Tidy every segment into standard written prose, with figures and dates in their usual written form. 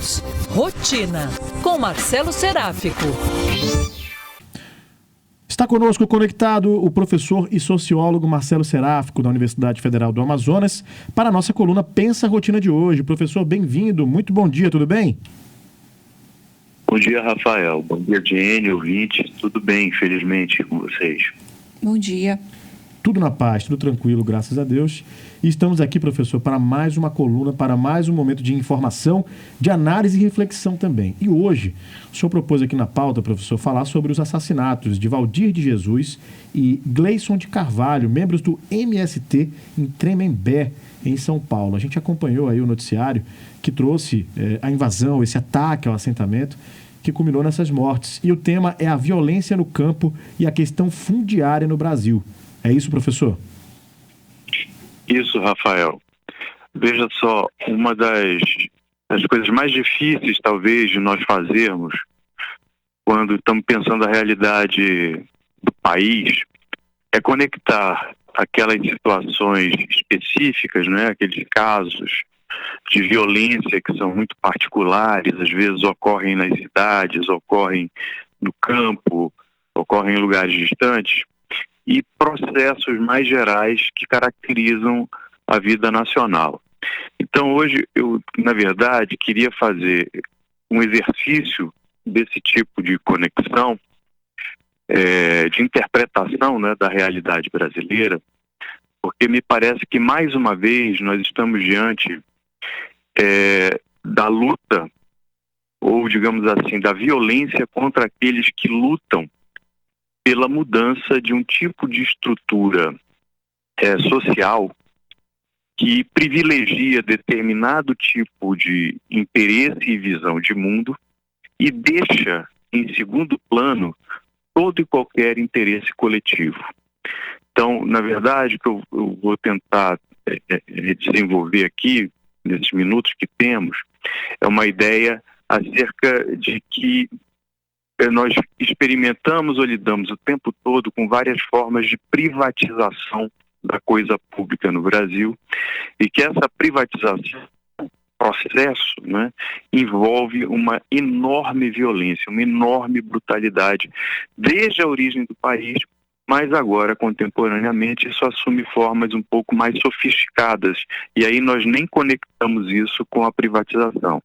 News. Rotina, com Marcelo Seráfico. Está conosco conectado o professor e sociólogo Marcelo Seráfico, da Universidade Federal do Amazonas, para a nossa coluna Pensa a Rotina de hoje. Professor, bem-vindo. Muito bom dia, tudo bem? Bom dia, Rafael. Bom dia, Jenny, ouvinte. Tudo bem, felizmente, com vocês. Bom dia. Tudo na paz, tudo tranquilo, graças a Deus. E estamos aqui, professor, para mais uma coluna, para mais um momento de informação, de análise e reflexão também. E hoje, o senhor propôs aqui na pauta, professor, falar sobre os assassinatos de Valdir de Jesus e Gleison de Carvalho, membros do MST em Tremembé, em São Paulo. A gente acompanhou aí o noticiário que trouxe a invasão, esse ataque ao assentamento, que culminou nessas mortes. E o tema é a violência no campo e a questão fundiária no Brasil. É isso, professor? Isso, Rafael. Veja só, uma das coisas mais difíceis, talvez, de nós fazermos quando estamos pensando a realidade do país é conectar aquelas situações específicas, né, aqueles casos de violência que são muito particulares, às vezes ocorrem nas cidades, ocorrem no campo, ocorrem em lugares distantes, e processos mais gerais que caracterizam a vida nacional. Então, hoje, eu, na verdade, queria fazer um exercício desse tipo de conexão, de interpretação, né, da realidade brasileira, porque me parece que, mais uma vez, nós estamos diante da luta, ou, digamos assim, da violência contra aqueles que lutam pela mudança de um tipo de estrutura social que privilegia determinado tipo de interesse e visão de mundo e deixa em segundo plano todo e qualquer interesse coletivo. Então, na verdade, o que eu vou tentar desenvolver aqui, nesses minutos que temos, é uma ideia acerca de que nós experimentamos ou lidamos o tempo todo com várias formas de privatização da coisa pública no Brasil e que essa privatização, processo, né, envolve uma enorme violência, uma enorme brutalidade, desde a origem do país, mas agora, contemporaneamente, isso assume formas um pouco mais sofisticadas e aí nós nem conectamos isso com a privatização.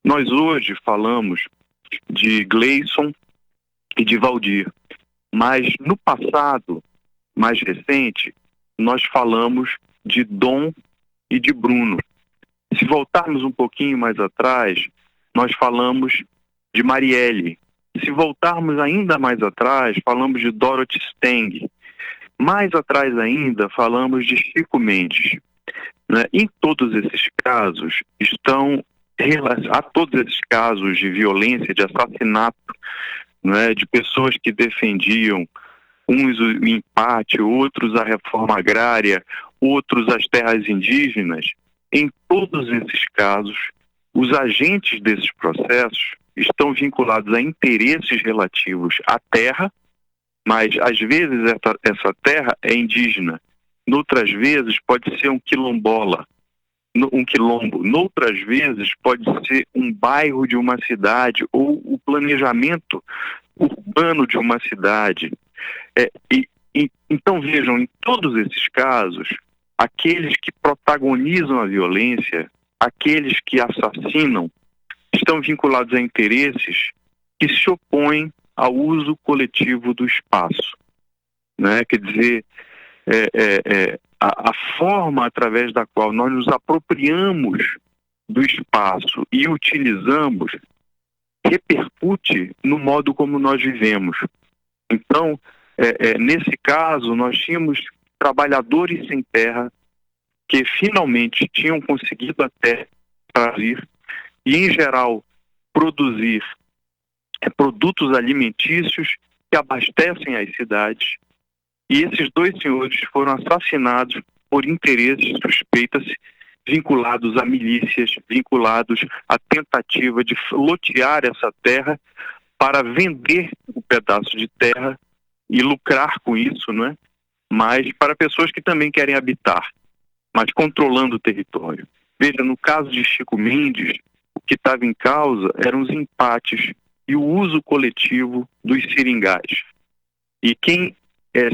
Nós hoje falamos de Gleison e de Valdir, mas no passado, mais recente, nós falamos de Dom e de Bruno. Se voltarmos um pouquinho mais atrás, nós falamos de Marielle. Se voltarmos ainda mais atrás, falamos de Dorothy Steng. Mais atrás ainda, falamos de Chico Mendes. Né? Em todos esses casos, há todos esses casos de violência, de assassinato, né, de pessoas que defendiam uns o empate, outros a reforma agrária, outros as terras indígenas. Em todos esses casos, os agentes desses processos estão vinculados a interesses relativos à terra, mas às vezes essa terra é indígena, noutras vezes pode ser um quilombo, noutras vezes pode ser um bairro de uma cidade ou o planejamento urbano de uma cidade. Então vejam, em todos esses casos, aqueles que protagonizam a violência, aqueles que assassinam, estão vinculados a interesses que se opõem ao uso coletivo do espaço. Né? Quer dizer, a forma através da qual nós nos apropriamos do espaço e utilizamos repercute no modo como nós vivemos. Então, nesse caso, nós tínhamos trabalhadores sem terra que finalmente tinham conseguido até trazer e, em geral, produzir produtos alimentícios que abastecem as cidades. E esses dois senhores foram assassinados por interesses, suspeita-se, vinculados a milícias, vinculados à tentativa de lotear essa terra para vender o pedaço de terra e lucrar com isso, não é? Mas para pessoas que também querem habitar, mas controlando o território. Veja, no caso de Chico Mendes, o que estava em causa eram os empates e o uso coletivo dos seringais. E quem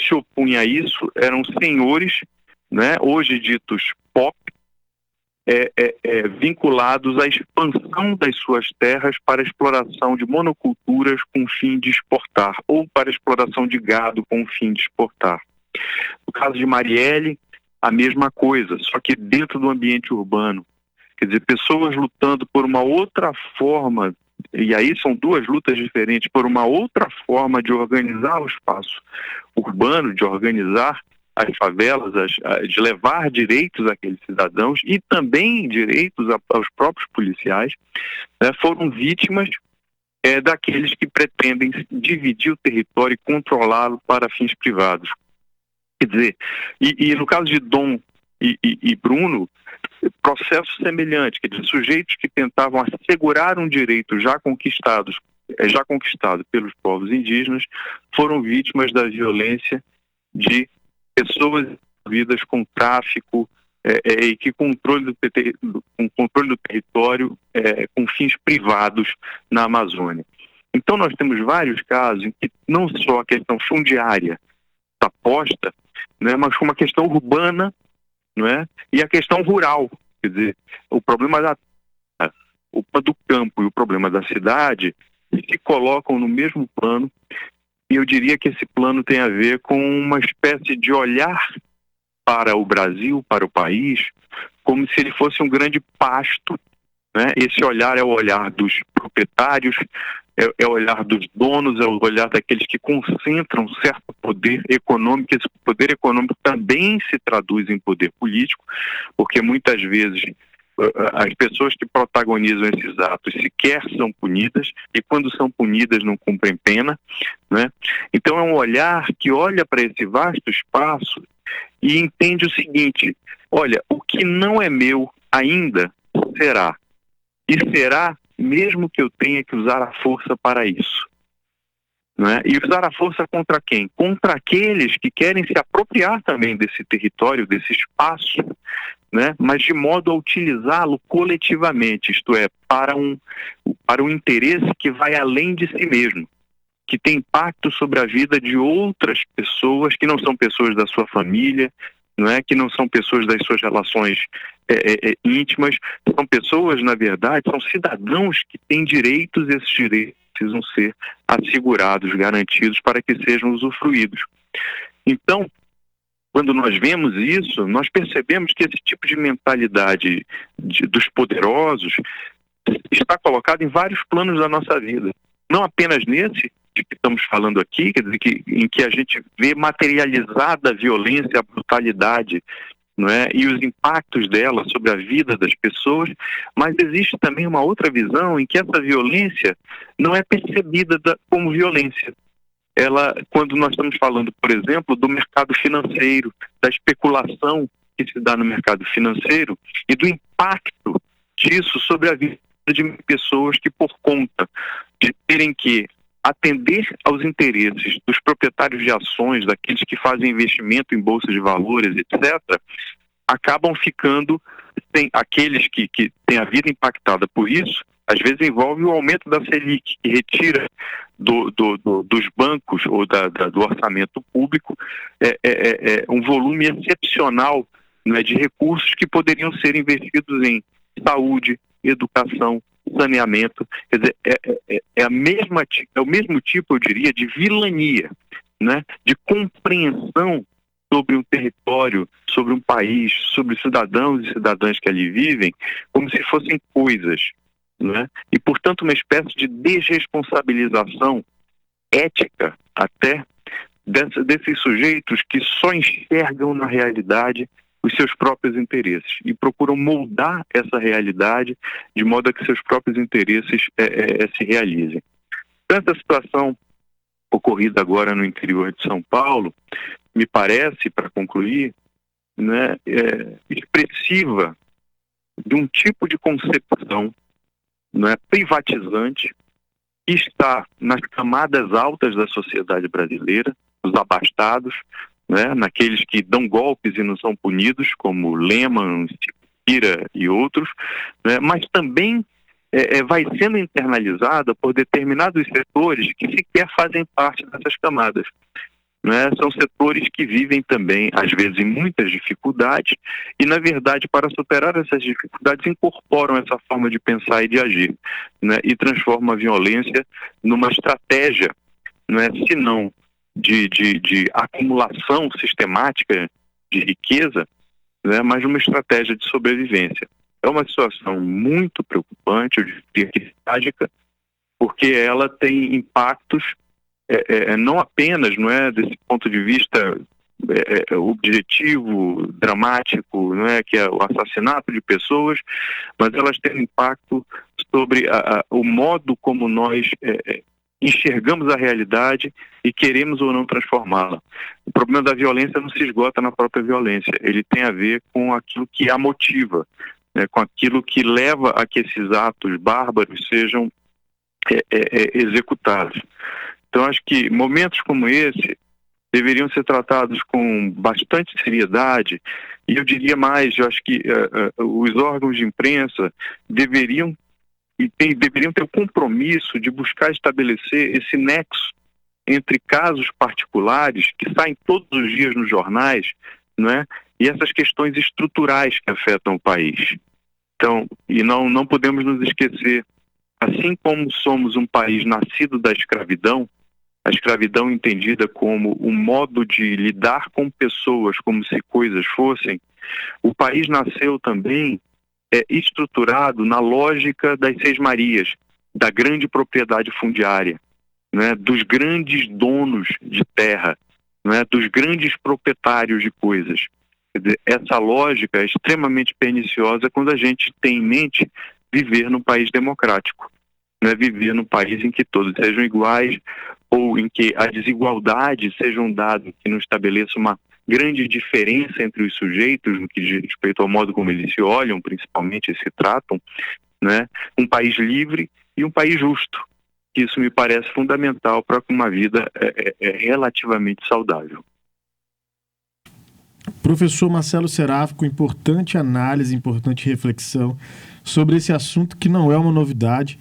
se opunha a isso eram senhores, né, hoje ditos POP, vinculados à expansão das suas terras para a exploração de monoculturas com o fim de exportar, ou para a exploração de gado com o fim de exportar. No caso de Marielle, a mesma coisa, só que dentro do ambiente urbano. Quer dizer, pessoas lutando por uma outra forma, e aí são duas lutas diferentes, por uma outra forma de organizar o espaço urbano, de organizar as favelas, de levar direitos àqueles cidadãos e também direitos aos próprios policiais, né, foram vítimas daqueles que pretendem dividir o território e controlá-lo para fins privados. Quer dizer, e no caso de Dom e Bruno, processo semelhante, quer dizer, sujeitos que tentavam assegurar um direito já conquistado pelos povos indígenas, foram vítimas da violência de pessoas envolvidas com tráfico e que controle do território com fins privados na Amazônia. Então nós temos vários casos em que não só a questão fundiária está posta, né, mas como a questão urbana, não é? E a questão rural. Quer dizer, o problema do campo e o problema da cidade se colocam no mesmo plano. E eu diria que esse plano tem a ver com uma espécie de olhar para o Brasil, para o país, como se ele fosse um grande pasto, né? Esse olhar é o olhar dos proprietários, é o olhar dos donos, é o olhar daqueles que concentram certo poder econômico. Esse poder econômico também se traduz em poder político, porque muitas vezes as pessoas que protagonizam esses atos sequer são punidas, e quando são punidas não cumprem pena, né? Então é um olhar que olha para esse vasto espaço e entende o seguinte: olha, o que não é meu ainda será, e será mesmo que eu tenha que usar a força para isso. Não é? E usar a força contra quem? Contra aqueles que querem se apropriar também desse território, desse espaço, né? Mas de modo a utilizá-lo coletivamente, isto é, para um interesse que vai além de si mesmo, que tem impacto sobre a vida de outras pessoas que não são pessoas da sua família, não é? Que não são pessoas das suas relações íntimas, são pessoas, na verdade, são cidadãos que têm direitos, e esses direitos precisam ser assegurados, garantidos para que sejam usufruídos. Então, quando nós vemos isso, nós percebemos que esse tipo de mentalidade dos poderosos está colocado em vários planos da nossa vida. Não apenas nesse de que estamos falando aqui, quer dizer, em que a gente vê materializada a violência, a brutalidade, não é? E os impactos dela sobre a vida das pessoas, mas existe também uma outra visão em que essa violência não é percebida como violência. Quando nós estamos falando, por exemplo, do mercado financeiro, da especulação que se dá no mercado financeiro e do impacto disso sobre a vida de pessoas que, por conta de terem que atender aos interesses dos proprietários de ações, daqueles que fazem investimento em bolsa de valores, etc., acabam ficando, aqueles que têm a vida impactada por isso, às vezes envolve o aumento da Selic, que retira dos bancos ou do orçamento público um volume excepcional, né, de recursos que poderiam ser investidos em saúde, educação, saneamento. Quer dizer, é o mesmo tipo, eu diria, de vilania, né, de compreensão sobre um território, sobre um país, sobre cidadãos e cidadãs que ali vivem, como se fossem coisas, né? E, portanto, uma espécie de desresponsabilização ética até desses sujeitos que só enxergam na realidade os seus próprios interesses e procuram moldar essa realidade de modo a que seus próprios interesses se realizem. Então, essa situação ocorrida agora no interior de São Paulo, me parece, para concluir, né, expressiva de um tipo de concepção, né, privatizante, que está nas camadas altas da sociedade brasileira, os abastados, né, naqueles que dão golpes e não são punidos, como Lehman, Cira e outros, né, mas também vai sendo internalizada por determinados setores que sequer fazem parte dessas camadas. Né? São setores que vivem também, às vezes, em muitas dificuldades e, na verdade, para superar essas dificuldades, incorporam essa forma de pensar e de agir, né? E transformam a violência numa estratégia, né? Se não de acumulação sistemática de riqueza, né? Mas uma estratégia de sobrevivência. É uma situação muito preocupante, eu diria que trágica, porque ela tem impactos não apenas, não é, desse ponto de vista objetivo, dramático, não é, que é o assassinato de pessoas, mas elas têm impacto sobre o modo como nós enxergamos a realidade e queremos ou não transformá-la. O problema da violência não se esgota na própria violência, ele tem a ver com aquilo que a motiva, né, com aquilo que leva a que esses atos bárbaros sejam executados. Então, acho que momentos como esse deveriam ser tratados com bastante seriedade e eu diria mais, eu acho que os órgãos de imprensa deveriam ter o compromisso de buscar estabelecer esse nexo entre casos particulares que saem todos os dias nos jornais, não é? E essas questões estruturais que afetam o país. Então, e não podemos nos esquecer, assim como somos um país nascido da escravidão, a escravidão entendida como um modo de lidar com pessoas como se coisas fossem, o país nasceu também estruturado na lógica das Seis Marias, da grande propriedade fundiária, né, dos grandes donos de terra, né, dos grandes proprietários de coisas. Quer dizer, essa lógica é extremamente perniciosa quando a gente tem em mente viver num país democrático, né, viver num país em que todos sejam iguais, ou em que a desigualdade seja um dado que não estabeleça uma grande diferença entre os sujeitos no que diz respeito ao modo como eles se olham, principalmente, e se tratam, né? Um país livre e um país justo. Isso me parece fundamental para uma vida relativamente saudável. Professor Marcelo Seráfico, importante análise, importante reflexão sobre esse assunto que não é uma novidade,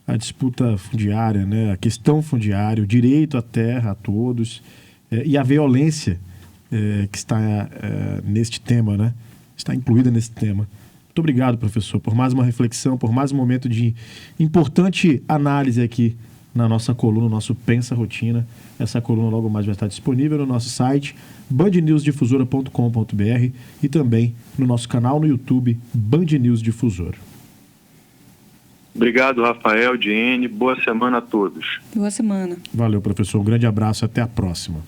a disputa fundiária, né? A questão fundiária, o direito à terra a todos e a violência que está neste tema, né? Está incluída nesse tema. Muito obrigado, professor, por mais uma reflexão, por mais um momento de importante análise aqui na nossa coluna, no nosso Pensa Rotina. Essa coluna logo mais vai estar disponível no nosso site bandnewsdifusora.com.br e também no nosso canal no YouTube Band News Difusora. Obrigado, Rafael, Diene. Boa semana a todos. Boa semana. Valeu, professor. Um grande abraço e até a próxima.